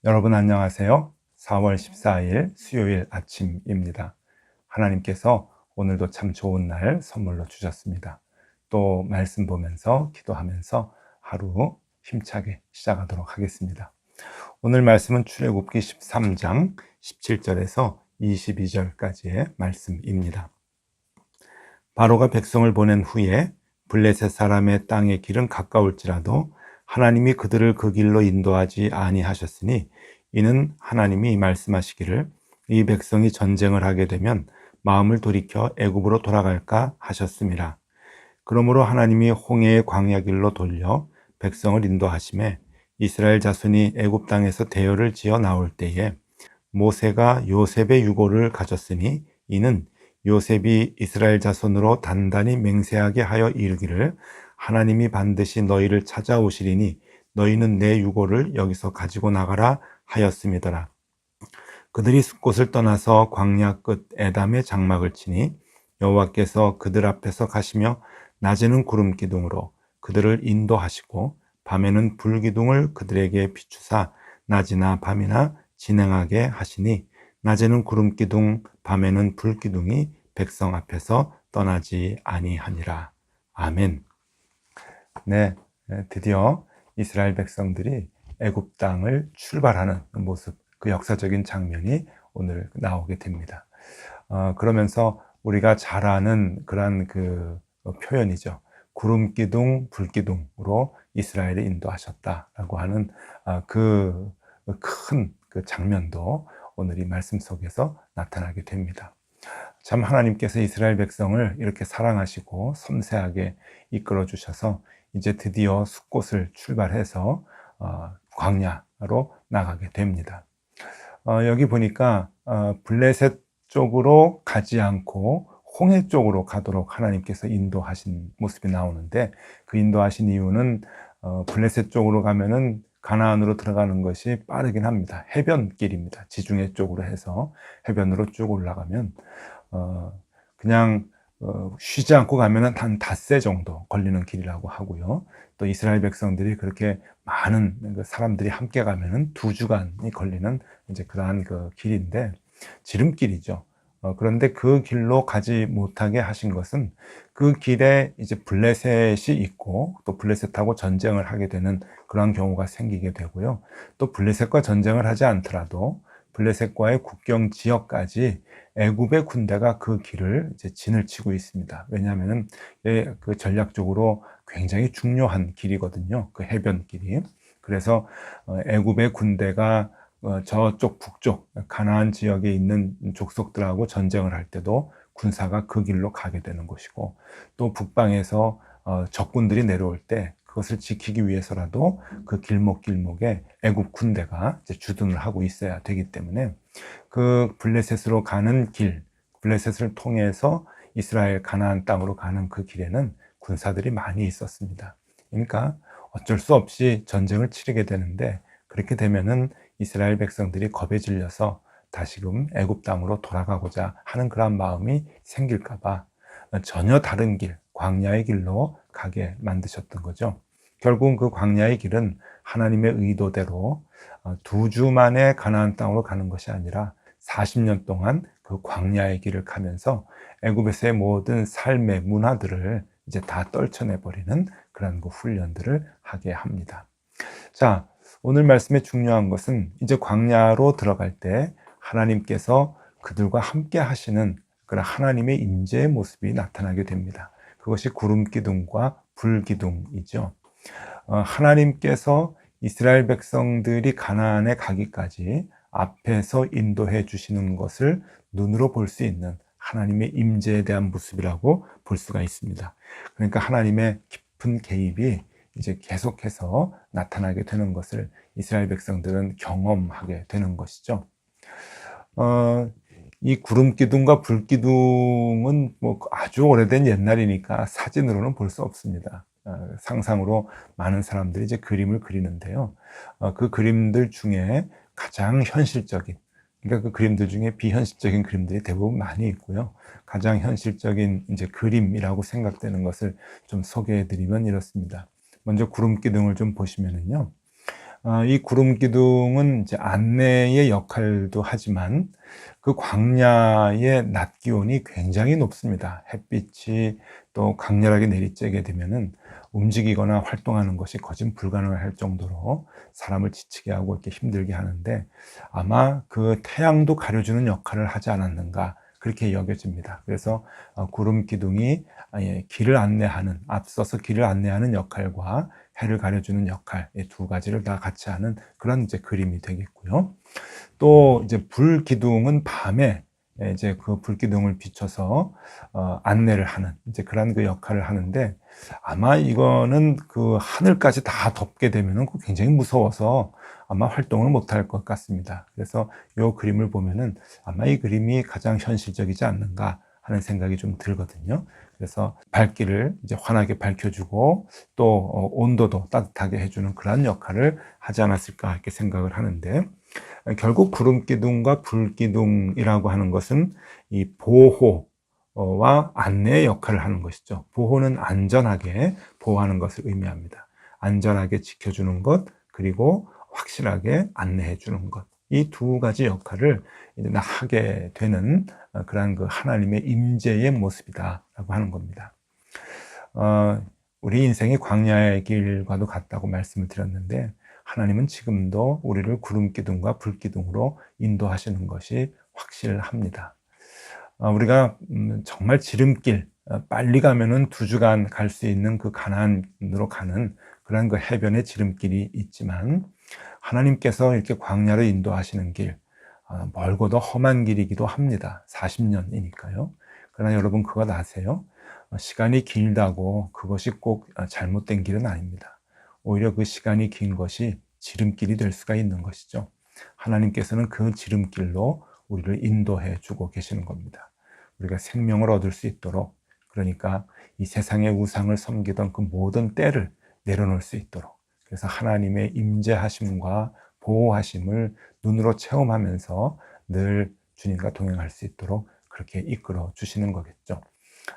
여러분 안녕하세요. 4월 14일 수요일 아침입니다. 하나님께서 오늘도 참 좋은 날 선물로 주셨습니다. 또 말씀 보면서 기도하면서 하루 힘차게 시작하도록 하겠습니다. 오늘 말씀은 출애굽기 13장 17절에서 22절까지의 말씀입니다. 바로가 백성을 보낸 후에 블레셋 사람의 땅의 길은 가까울지라도 하나님이 그들을 그 길로 인도하지 아니하셨으니 이는 하나님이 말씀하시기를 이 백성이 전쟁을 하게 되면 마음을 돌이켜 애굽으로 돌아갈까 하셨습니다. 그러므로 하나님이 홍해의 광야 길로 돌려 백성을 인도하심에 이스라엘 자손이 애굽 땅에서 대열을 지어 나올 때에 모세가 요셉의 유고를 가졌으니 이는 요셉이 이스라엘 자손으로 단단히 맹세하게 하여 이르기를 하나님이 반드시 너희를 찾아오시리니 너희는 내 유고를 여기서 가지고 나가라 하였음이더라. 그들이 숫곳을 떠나서 광야 끝 에담의 장막을 치니 여호와께서 그들 앞에서 가시며 낮에는 구름 기둥으로 그들을 인도하시고 밤에는 불 기둥을 그들에게 비추사 낮이나 밤이나 진행하게 하시니 낮에는 구름 기둥 밤에는 불 기둥이 백성 앞에서 떠나지 아니하니라. 아멘. 네, 드디어 이스라엘 백성들이 애굽 땅을 출발하는 모습, 그 역사적인 장면이 오늘 나오게 됩니다. 그러면서 우리가 잘 아는 그런 그 표현이죠. 구름 기둥, 불 기둥으로 이스라엘을 인도하셨다라고 하는 그 큰 그 장면도 오늘 이 말씀 속에서 나타나게 됩니다. 참 하나님께서 이스라엘 백성을 이렇게 사랑하시고 섬세하게 이끌어 주셔서 이제 드디어 숫곳을 출발해서 광야로 나가게 됩니다. 여기 보니까 블레셋 쪽으로 가지 않고 홍해 쪽으로 가도록 하나님께서 인도하신 모습이 나오는데, 그 인도하신 이유는 블레셋 쪽으로 가면은 가나안으로 들어가는 것이 빠르긴 합니다. 해변길입니다. 지중해 쪽으로 해서 해변으로 쭉 올라가면 그냥 쉬지 않고 가면은 한 닷새 정도 걸리는 길이라고 하고요. 또 이스라엘 백성들이 그렇게 많은 사람들이 함께 가면은 2주간이 걸리는 이제 그러한 그 길인데, 지름길이죠. 그런데 그 길로 가지 못하게 하신 것은 그 길에 이제 블레셋이 있고 또 블레셋하고 전쟁을 하게 되는 그런 경우가 생기게 되고요. 또 블레셋과 전쟁을 하지 않더라도 블레셋과의 국경 지역까지 애굽의 군대가 그 길을 이제 진을 치고 있습니다. 왜냐하면은 그 전략적으로 굉장히 중요한 길이거든요. 그 해변길이. 그래서 애굽의 군대가 저쪽 북쪽 가나안 지역에 있는 족속들하고 전쟁을 할 때도 군사가 그 길로 가게 되는 것이고, 또 북방에서 적군들이 내려올 때 그것을 지키기 위해서라도 그 길목길목에 애굽 군대가 이제 주둔을 하고 있어야 되기 때문에 그 블레셋으로 가는 길, 블레셋을 통해서 이스라엘 가나안 땅으로 가는 그 길에는 군사들이 많이 있었습니다. 그러니까 어쩔 수 없이 전쟁을 치르게 되는데, 그렇게 되면은 이스라엘 백성들이 겁에 질려서 다시금 애굽 땅으로 돌아가고자 하는 그런 마음이 생길까봐 전혀 다른 길, 광야의 길로 가게 만드셨던 거죠. 결국은 그 광야의 길은 하나님의 의도대로 2주 만에 가나안 땅으로 가는 것이 아니라 40년 동안 그 광야의 길을 가면서 애굽에서의 모든 삶의 문화들을 이제 다 떨쳐내버리는 그런 그 훈련들을 하게 합니다. 자, 오늘 말씀의 중요한 것은 이제 광야로 들어갈 때 하나님께서 그들과 함께 하시는 그런 하나님의 임재의 모습이 나타나게 됩니다. 그것이 구름 기둥과 불 기둥이죠. 하나님께서 이스라엘 백성들이 가나안에 가기까지 앞에서 인도해 주시는 것을 눈으로 볼 수 있는 하나님의 임재에 대한 모습이라고 볼 수가 있습니다. 그러니까 하나님의 깊은 개입이 이제 계속해서 나타나게 되는 것을 이스라엘 백성들은 경험하게 되는 것이죠. 이 구름 기둥과 불 기둥은 뭐 아주 오래된 옛날이니까 사진으로는 볼 수 없습니다. 상상으로 많은 사람들이 이제 그림을 그리는데요. 그 그림들 중에 가장 현실적인, 그러니까 그 그림들 중에 비현실적인 그림들이 대부분 많이 있고요. 가장 현실적인 이제 그림이라고 생각되는 것을 좀 소개해 드리면 이렇습니다. 먼저 구름 기둥을 좀 보시면은요. 이 구름 기둥은 이제 안내의 역할도 하지만 그 광야의 낮 기온이 굉장히 높습니다. 햇빛이 또 강렬하게 내리쬐게 되면은 움직이거나 활동하는 것이 거진 불가능할 정도로 사람을 지치게 하고 이렇게 힘들게 하는데, 아마 그 태양도 가려주는 역할을 하지 않았는가 그렇게 여겨집니다. 그래서 구름 기둥이 길을 안내하는, 앞서서 길을 안내하는 역할과 해를 가려주는 역할, 이 두 가지를 다 같이 하는 그런 이제 그림이 되겠고요. 또 이제 불 기둥은 밤에 이제 그 불 기둥을 비춰서 안내를 하는 이제 그런 그 역할을 하는데, 아마 이거는 그 하늘까지 다 덮게 되면은 굉장히 무서워서 아마 활동을 못할 것 같습니다. 그래서 이 그림을 보면은 아마 이 그림이 가장 현실적이지 않는가 하는 생각이 좀 들거든요. 그래서 밝기를 이제 환하게 밝혀주고 또 온도도 따뜻하게 해주는 그런 역할을 하지 않았을까 이렇게 생각을 하는데, 결국 구름기둥과 불기둥이라고 하는 것은 이 보호와 안내의 역할을 하는 것이죠. 보호는 안전하게 보호하는 것을 의미합니다. 안전하게 지켜주는 것, 그리고 확실하게 안내해 주는 것. 이 두 가지 역할을 이제 하게 되는 그러한 그 하나님의 임재의 모습이다라고 하는 겁니다. 우리 인생이 광야의 길과도 같다고 말씀을 드렸는데, 하나님은 지금도 우리를 구름기둥과 불기둥으로 인도하시는 것이 확실합니다. 우리가 정말 지름길, 빨리 가면은 2주간 갈 수 있는 그 가나안으로 가는 그런 그 해변의 지름길이 있지만, 하나님께서 이렇게 광야를 인도하시는 길, 멀고도 험한 길이기도 합니다. 40년이니까요. 그러나 여러분 그것 아세요? 시간이 길다고 그것이 꼭 잘못된 길은 아닙니다. 오히려 그 시간이 긴 것이 지름길이 될 수가 있는 것이죠. 하나님께서는 그 지름길로 우리를 인도해 주고 계시는 겁니다. 우리가 생명을 얻을 수 있도록, 그러니까 이 세상의 우상을 섬기던 그 모든 때를 내려놓을 수 있도록, 그래서 하나님의 임재하심과 보호하심을 눈으로 체험하면서 늘 주님과 동행할 수 있도록 그렇게 이끌어 주시는 거겠죠.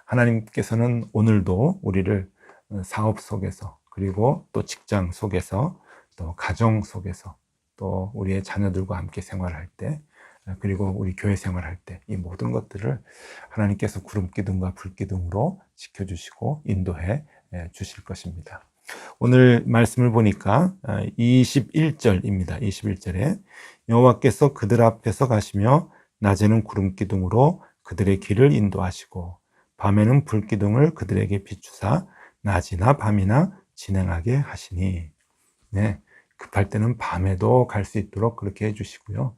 하나님께서는 오늘도 우리를 사업 속에서, 그리고 또 직장 속에서, 또 가정 속에서, 또 우리의 자녀들과 함께 생활할 때, 그리고 우리 교회 생활할 때, 이 모든 것들을 하나님께서 구름기둥과 불기둥으로 지켜주시고 인도해 주실 것입니다. 오늘 말씀을 보니까 21절입니다. 21절에 여호와께서 그들 앞에서 가시며 낮에는 구름기둥으로 그들의 길을 인도하시고 밤에는 불기둥을 그들에게 비추사 낮이나 밤이나 진행하게 하시니. 네, 급할 때는 밤에도 갈 수 있도록 그렇게 해주시고요.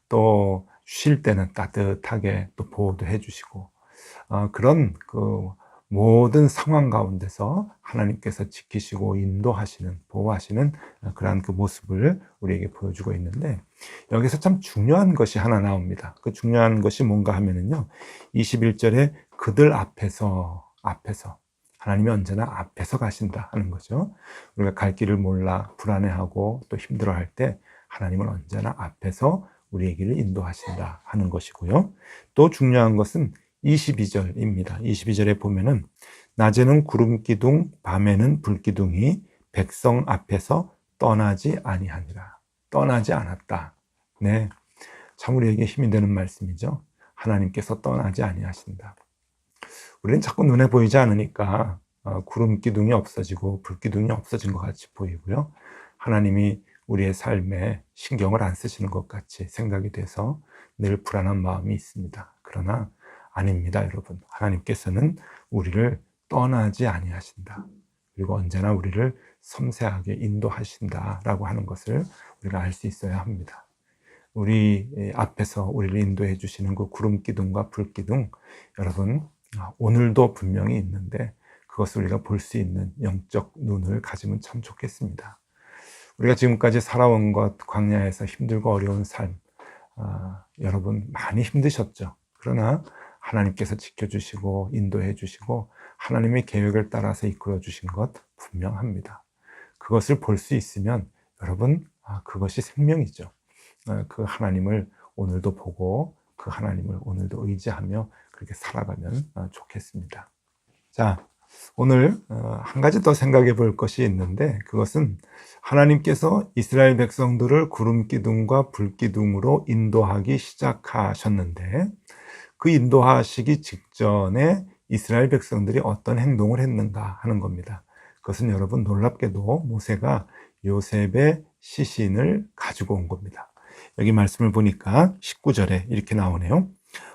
또 쉴 때는 따뜻하게 또 보호도 해주시고, 그런 그 모든 상황 가운데서 하나님께서 지키시고 인도하시는, 보호하시는 그러한 그 모습을 우리에게 보여주고 있는데, 여기서 참 중요한 것이 하나 나옵니다. 그 중요한 것이 뭔가 하면은요, 21절에 그들 앞에서 하나님이 언제나 앞에서 가신다 하는 거죠. 우리가 갈 길을 몰라 불안해하고 또 힘들어할 때 하나님은 언제나 앞에서 우리의 길을 인도하신다 하는 것이고요. 또 중요한 것은 22절입니다. 22절에 보면은 낮에는 구름기둥 밤에는 불기둥이 백성 앞에서 떠나지 아니하니라. 떠나지 않았다. 네, 참 우리에게 힘이 되는 말씀이죠. 하나님께서 떠나지 아니하신다. 우리는 자꾸 눈에 보이지 않으니까 구름기둥이 없어지고 불기둥이 없어진 것 같이 보이고요. 하나님이 우리의 삶에 신경을 안 쓰시는 것 같이 생각이 돼서 늘 불안한 마음이 있습니다. 그러나 아닙니다, 여러분. 하나님께서는 우리를 떠나지 아니하신다. 그리고 언제나 우리를 섬세하게 인도하신다라고 하는 것을 우리가 알 수 있어야 합니다. 우리 앞에서 우리를 인도해 주시는 그 구름기둥과 불기둥, 여러분 오늘도 분명히 있는데 그것을 우리가 볼 수 있는 영적 눈을 가지면 참 좋겠습니다. 우리가 지금까지 살아온 것, 광야에서 힘들고 어려운 삶, 여러분 많이 힘드셨죠. 그러나 하나님께서 지켜주시고 인도해 주시고 하나님의 계획을 따라서 이끌어 주신 것 분명합니다. 그것을 볼 수 있으면 여러분 그것이 생명이죠. 그 하나님을 오늘도 보고 그 하나님을 오늘도 의지하며 그렇게 살아가면 좋겠습니다. 자, 오늘 한 가지 더 생각해 볼 것이 있는데, 그것은 하나님께서 이스라엘 백성들을 구름 기둥과 불 기둥으로 인도하기 시작하셨는데, 그 인도하시기 직전에 이스라엘 백성들이 어떤 행동을 했는가 하는 겁니다. 그것은 여러분 놀랍게도 모세가 요셉의 시신을 가지고 온 겁니다. 여기 말씀을 보니까 19절에 이렇게 나오네요.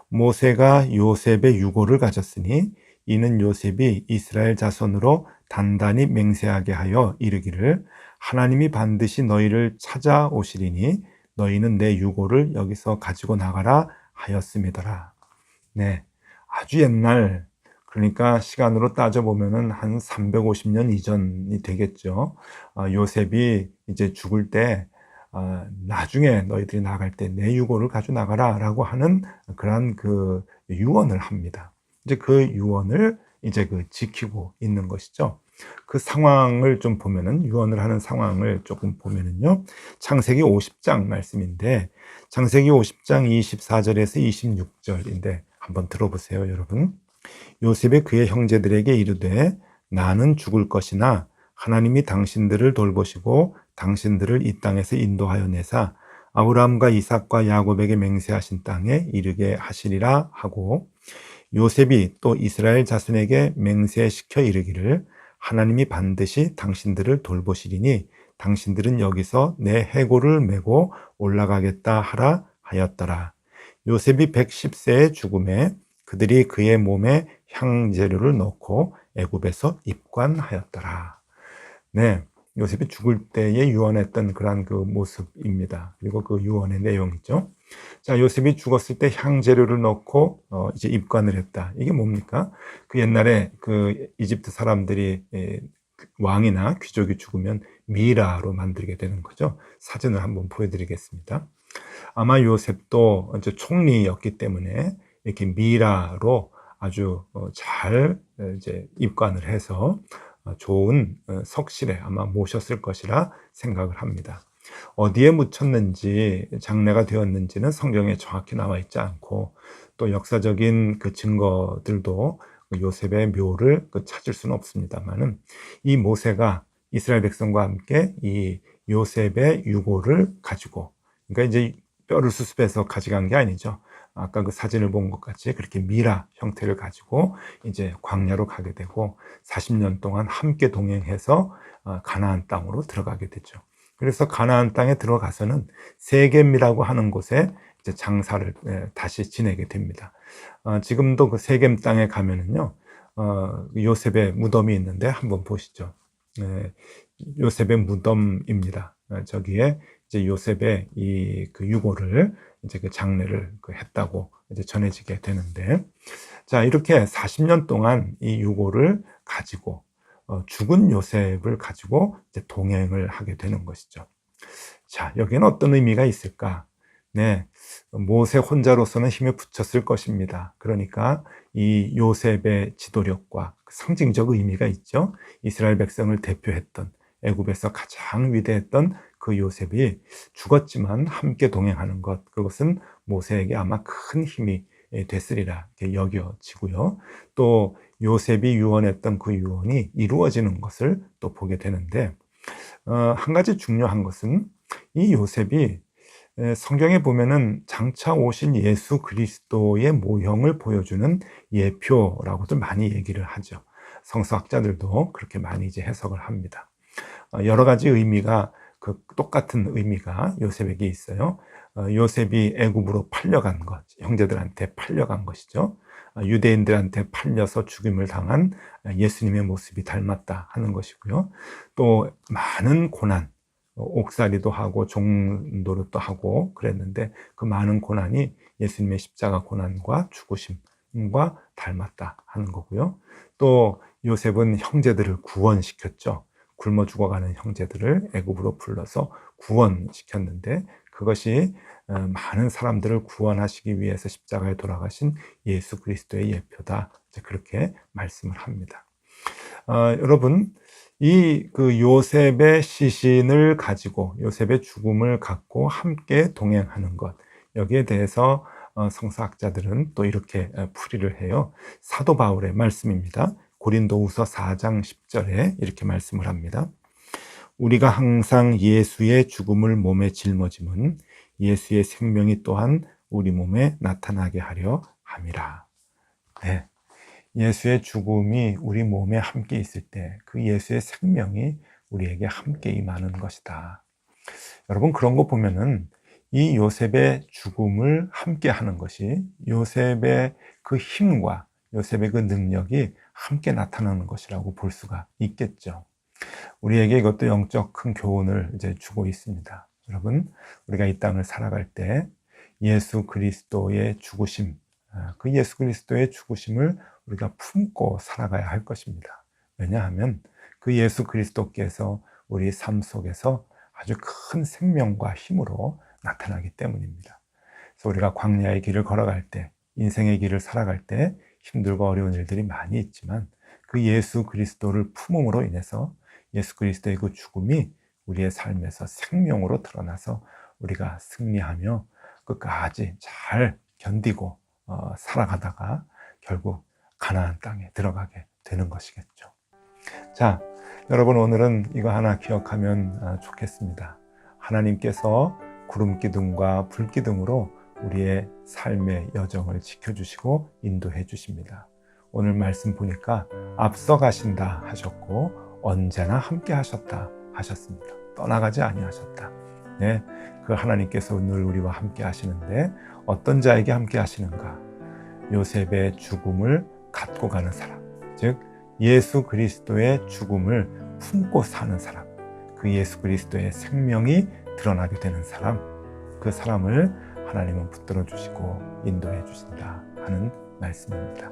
모세가 요셉의 유고를 가졌으니 이는 요셉이 이스라엘 자손으로 단단히 맹세하게 하여 이르기를 하나님이 반드시 너희를 찾아오시리니 너희는 내 유고를 여기서 가지고 나가라 하였음이더라. 네, 아주 옛날, 그러니까 시간으로 따져보면은 한 350년 이전이 되겠죠. 요셉이 이제 죽을 때 나중에 너희들이 나갈 때 내 유고를 가지고 나가라 라고 하는 그러한 그 유언을 합니다. 이제 그 유언을 이제 그 지키고 있는 것이죠. 그 상황을 좀 보면은, 유언을 하는 상황을 조금 보면은요, 창세기 50장 말씀인데, 창세기 50장 24절에서 26절인데 한번 들어보세요, 여러분. 요셉이 그의 형제들에게 이르되 나는 죽을 것이나 하나님이 당신들을 돌보시고 당신들을 이 땅에서 인도하여 내사 아브라함과 이삭과 야곱에게 맹세하신 땅에 이르게 하시리라 하고, 요셉이 또 이스라엘 자손에게 맹세시켜 이르기를 하나님이 반드시 당신들을 돌보시리니 당신들은 여기서 내 해골을 메고 올라가겠다 하라 하였더라. 요셉이 110세의 죽음에 그들이 그의 몸에 향재료를 넣고 애굽에서 입관하였더라. 네, 요셉이 죽을 때에 유언했던 그러한 그 모습입니다. 그리고 그 유언의 내용이죠. 자, 요셉이 죽었을 때 향재료를 넣고 이제 입관을 했다. 이게 뭡니까? 그 옛날에 그 이집트 사람들이 왕이나 귀족이 죽으면 미라로 만들게 되는 거죠. 사진을 한번 보여드리겠습니다. 아마 요셉도 이제 총리였기 때문에 이렇게 미라로 아주 잘 이제 입관을 해서 좋은 석실에 아마 모셨을 것이라 생각을 합니다. 어디에 묻혔는지, 장례가 되었는지는 성경에 정확히 나와 있지 않고, 또 역사적인 그 증거들도 요셉의 묘를 찾을 수는 없습니다만은, 이 모세가 이스라엘 백성과 함께 이 요셉의 유고를 가지고, 그러니까 이제 뼈를 수습해서 가져간 게 아니죠. 아까 그 사진을 본 것 같이 그렇게 미라 형태를 가지고 이제 광야로 가게 되고 40년 동안 함께 동행해서 가나안 땅으로 들어가게 되죠. 그래서 가나안 땅에 들어가서는 세겜이라고 하는 곳에 이제 장사를 다시 지내게 됩니다. 지금도 그 세겜 땅에 가면은요, 요셉의 무덤이 있는데 한번 보시죠. 요셉의 무덤입니다. 저기에 이제 요셉의 이 그 유고를 이제 그 장례를 했다고 이제 전해지게 되는데, 자, 이렇게 40년 동안 이 유고를 가지고 죽은 요셉을 가지고 이제 동행을 하게 되는 것이죠. 자, 여기에는 어떤 의미가 있을까? 네, 모세 혼자로서는 힘에 부쳤을 것입니다. 그러니까 이 요셉의 지도력과 상징적 의미가 있죠. 이스라엘 백성을 대표했던, 애굽에서 가장 위대했던 그 요셉이 죽었지만 함께 동행하는 것, 그것은 모세에게 아마 큰 힘이 됐으리라 여겨지고요. 또 요셉이 유언했던 그 유언이 이루어지는 것을 또 보게 되는데, 한 가지 중요한 것은 이 요셉이 성경에 보면은 장차 오신 예수 그리스도의 모형을 보여주는 예표라고도 많이 얘기를 하죠. 성서학자들도 그렇게 많이 이제 해석을 합니다. 여러 가지 의미가, 그 똑같은 의미가 요셉에게 있어요. 요셉이 애굽으로 팔려간 것, 형제들한테 팔려간 것이죠. 유대인들한테 팔려서 죽임을 당한 예수님의 모습이 닮았다 하는 것이고요. 또 많은 고난, 옥살이도 하고 종노릇도 하고 그랬는데 그 많은 고난이 예수님의 십자가 고난과 죽으심과 닮았다 하는 거고요. 또 요셉은 형제들을 구원시켰죠. 굶어 죽어가는 형제들을 애굽으로 불러서 구원시켰는데, 그것이 많은 사람들을 구원하시기 위해서 십자가에 돌아가신 예수 그리스도의 예표다, 그렇게 말씀을 합니다. 여러분, 이 그 요셉의 시신을 가지고, 요셉의 죽음을 갖고 함께 동행하는 것, 여기에 대해서 성서학자들은 또 이렇게 풀이를 해요. 사도 바울의 말씀입니다. 고린도후서 4장 10절에 이렇게 말씀을 합니다. 우리가 항상 예수의 죽음을 몸에 짊어짐은 예수의 생명이 또한 우리 몸에 나타나게 하려 함이라. 네. 예수의 죽음이 우리 몸에 함께 있을 때 그 예수의 생명이 우리에게 함께 임하는 것이다. 여러분, 그런 거 보면은 이 요셉의 죽음을 함께 하는 것이 요셉의 그 힘과 요셉의 그 능력이 함께 나타나는 것이라고 볼 수가 있겠죠. 우리에게 이것도 영적 큰 교훈을 이제 주고 있습니다. 여러분, 우리가 이 땅을 살아갈 때 예수 그리스도의 죽으심, 그 예수 그리스도의 죽으심을 우리가 품고 살아가야 할 것입니다. 왜냐하면 그 예수 그리스도께서 우리 삶 속에서 아주 큰 생명과 힘으로 나타나기 때문입니다. 그래서 우리가 광야의 길을 걸어갈 때, 인생의 길을 살아갈 때 힘들고 어려운 일들이 많이 있지만 그 예수 그리스도를 품음으로 인해서 예수 그리스도의 그 죽음이 우리의 삶에서 생명으로 드러나서 우리가 승리하며 끝까지 잘 견디고 살아가다가 결국 가나안 땅에 들어가게 되는 것이겠죠. 자, 여러분, 오늘은 이거 하나 기억하면 좋겠습니다. 하나님께서 구름 기둥과 불 기둥으로 우리의 삶의 여정을 지켜주시고 인도해 주십니다. 오늘 말씀 보니까 앞서 가신다 하셨고 언제나 함께 하셨다 하셨습니다. 떠나가지 아니하셨다. 네, 그 하나님께서 늘 우리와 함께 하시는데 어떤 자에게 함께 하시는가? 요셉의 죽음을 갖고 가는 사람, 즉 예수 그리스도의 죽음을 품고 사는 사람, 그 예수 그리스도의 생명이 드러나게 되는 사람, 그 사람을 하나님은 붙들어 주시고 인도해 주신다 하는 말씀입니다.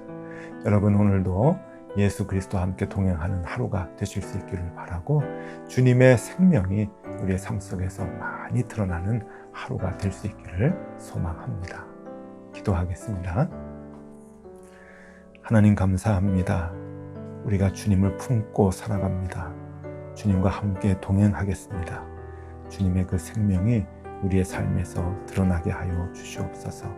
여러분, 오늘도 예수 그리스도와 함께 동행하는 하루가 되실 수 있기를 바라고 주님의 생명이 우리의 삶 속에서 많이 드러나는 하루가 될 수 있기를 소망합니다. 기도하겠습니다. 하나님, 감사합니다. 우리가 주님을 품고 살아갑니다. 주님과 함께 동행하겠습니다. 주님의 그 생명이 우리의 삶에서 드러나게 하여 주시옵소서.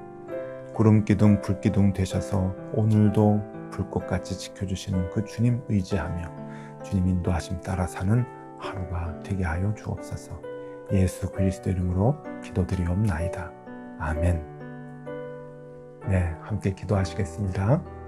구름 기둥, 불 기둥 되셔서 오늘도 불꽃같이 지켜주시는 그 주님 의지하며 주님 인도하심 따라 사는 하루가 되게 하여 주옵소서. 예수 그리스도 이름으로 기도드리옵나이다. 아멘. 네, 함께 기도하시겠습니다.